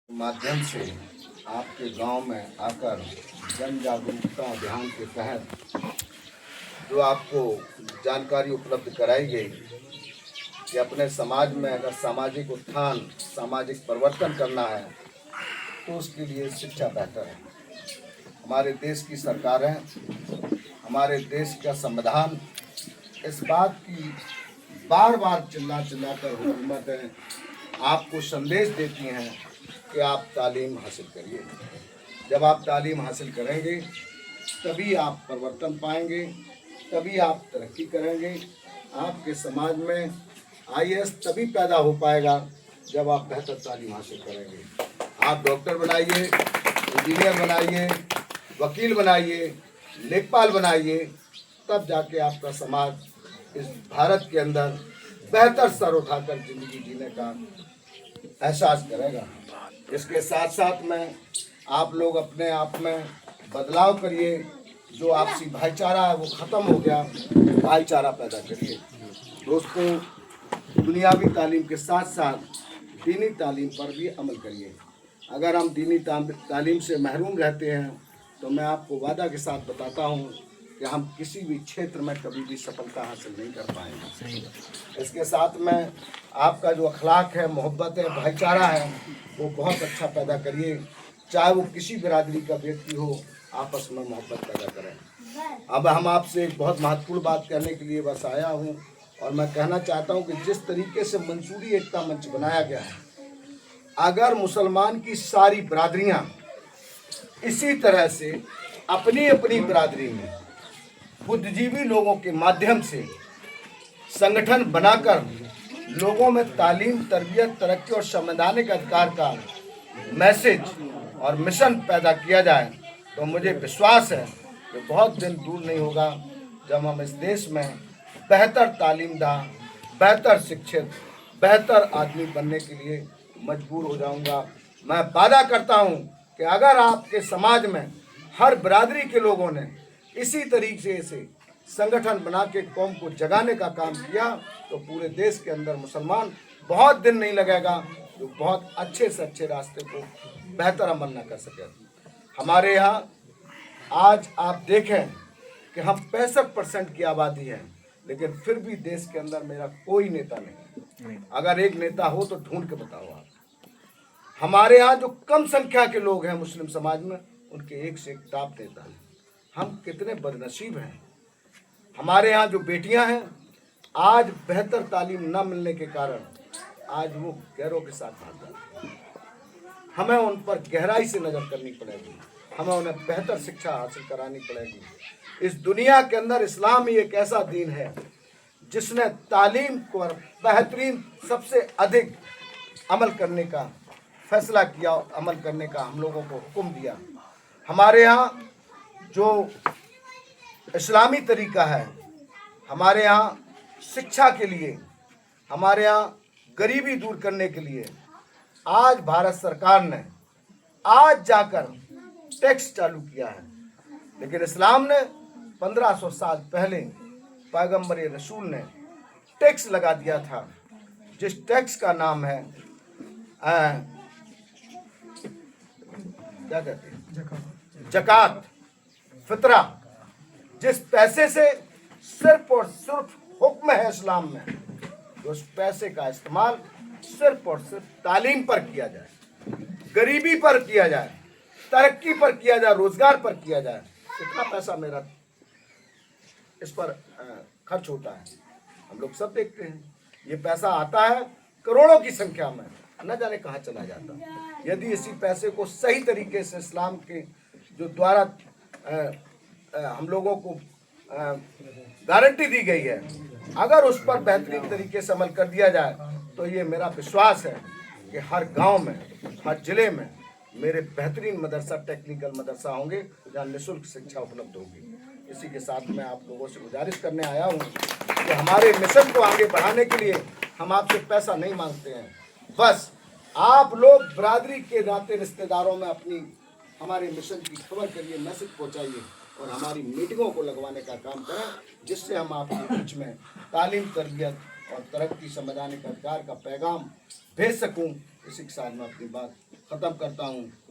माध्यम से आपके गांव में आकर जन जागरूकता अभियान के तहत जो आपको जानकारी उपलब्ध कराई गई कि अपने समाज में अगर सामाजिक उत्थान, सामाजिक परिवर्तन करना है तो उसके लिए शिक्षा बेहतर है। हमारे देश की सरकारें, हमारे देश का संविधान इस बात की बार बार चिल्ला कर हुकूमतें आपको संदेश देती हैं कि आप तालीम हासिल करिए। जब आप तालीम हासिल करेंगे तभी आप परिवर्तन पाएंगे, तभी आप तरक्की करेंगे। आपके समाज में आईएएस तभी पैदा हो पाएगा जब आप बेहतर तालीम हासिल करेंगे। आप डॉक्टर बनाइए, इंजीनियर बनाइए, वकील बनाइए, लेखपाल बनाइए, तब जाके आपका समाज इस भारत के अंदर बेहतर सर उठाकर जिंदगी जीने का एहसास करेगा। इसके साथ साथ में आप लोग अपने आप में बदलाव करिए। जो आपसी भाईचारा है वो ख़त्म हो गया, भाईचारा पैदा करिए। दोस्तों, दुनियावी तालीम के साथ साथ दीनी तालीम पर भी अमल करिए। अगर हम दीनी तालीम से महरूम रहते हैं तो मैं आपको वादा के साथ बताता हूँ कि हम किसी भी क्षेत्र में कभी भी सफलता हासिल नहीं कर पाएंगे। इसके साथ में आपका जो अखलाक है, मोहब्बत है, भाईचारा है, वो बहुत अच्छा पैदा करिए। चाहे वो किसी बिरादरी का व्यक्ति हो, आपस में मोहब्बत पैदा करें। अब हम आपसे एक बहुत महत्वपूर्ण बात कहने के लिए बस आया हूँ और मैं कहना चाहता हूँ कि जिस तरीके से मंसूरी एकता मंच बनाया गया है, अगर मुसलमान की सारी बिरादरियाँ इसी तरह से अपनी अपनी बिरादरी में बुद्धिजीवी लोगों के माध्यम से संगठन बनाकर लोगों में तालीम, तरबियत, तरक्की और संवैधानिक अधिकार का मैसेज और मिशन पैदा किया जाए तो मुझे विश्वास है कि बहुत दिन दूर नहीं होगा जब हम इस देश में बेहतर तालीमदा, बेहतर शिक्षित, बेहतर आदमी बनने के लिए मजबूर हो जाऊंगा। मैं वादा करता हूं कि अगर आपके समाज में हर बिरादरी के लोगों ने इसी तरीके से संगठन बना के कौम को जगाने का काम किया तो पूरे देश के अंदर मुसलमान बहुत दिन नहीं लगेगा जो बहुत अच्छे से अच्छे रास्ते को बेहतर अमल न कर सके। हमारे यहाँ आज आप देखें कि हम 65% की आबादी है, लेकिन फिर भी देश के अंदर मेरा कोई नेता नहीं। अगर एक नेता हो तो ढूंढ के बताओ आप। हमारे यहाँ जो कम संख्या के लोग हैं मुस्लिम समाज में, उनके एक से एक टॉप नेता है। हम कितने बदनसीब हैं। हमारे यहाँ जो बेटियां हैं, आज बेहतर तालीम न मिलने के कारण आज वो गैरों के साथ भाग जाती हैं। हमें उन पर गहराई से नज़र करनी पड़ेगी, हमें उन्हें बेहतर शिक्षा हासिल करानी पड़ेगी। इस दुनिया के अंदर इस्लाम ही एक ऐसा दीन है जिसने तालीम पर बेहतरीन सबसे अधिक अमल करने का फैसला किया, अमल करने का हम लोगों को हुक्म दिया। हमारे यहाँ जो इस्लामी तरीका है, हमारे यहाँ शिक्षा के लिए, हमारे यहाँ गरीबी दूर करने के लिए आज भारत सरकार ने आज जाकर टैक्स चालू किया है। लेकिन इस्लाम ने 1500 साल पहले पैगम्बर रसूल ने टैक्स लगा दिया था, जिस टैक्स का नाम है क्या कहते हैं, ज़कात, फितरा। जिस पैसे से सिर्फ और सिर्फ हुक्म है इस्लाम में कि उस पैसे का इस्तेमाल सिर्फ और सिर्फ तालीम पर किया जाए, गरीबी पर किया जाए, तरक्की पर किया जाए, रोजगार पर किया जाए। कितना पैसा मेरा इस पर खर्च होता है, हम लोग सब देखते हैं। ये पैसा आता है करोड़ों की संख्या में, न जाने कहाँ चला जाता। यदि इसी पैसे को सही तरीके से इस्लाम के जो द्वारा हम लोगों को गारंटी दी गई है, अगर उस पर बेहतरीन तरीके से अमल कर दिया जाए तो ये मेरा विश्वास है कि हर गांव में, हर जिले में मेरे बेहतरीन मदरसा, टेक्निकल मदरसा होंगे जहाँ निःशुल्क शिक्षा उपलब्ध होगी। इसी के साथ मैं आप लोगों से गुजारिश करने आया हूँ कि हमारे मिशन को आगे बढ़ाने के लिए हम आपसे पैसा नहीं मांगते हैं। बस आप लोग बिरादरी के नाते रिश्तेदारों में अपनी हमारे मिशन की खबर करिए, मैसेज पहुँचाइए और हमारी मीटिंगों को लगवाने का काम करें, जिससे हम आपके बीच में तालीम, तरबियत और तरक्की, संवैधानिक अधिकार का पैगाम भेज सकूं। इसी के साथ मैं अपनी बात ख़त्म करता हूँ।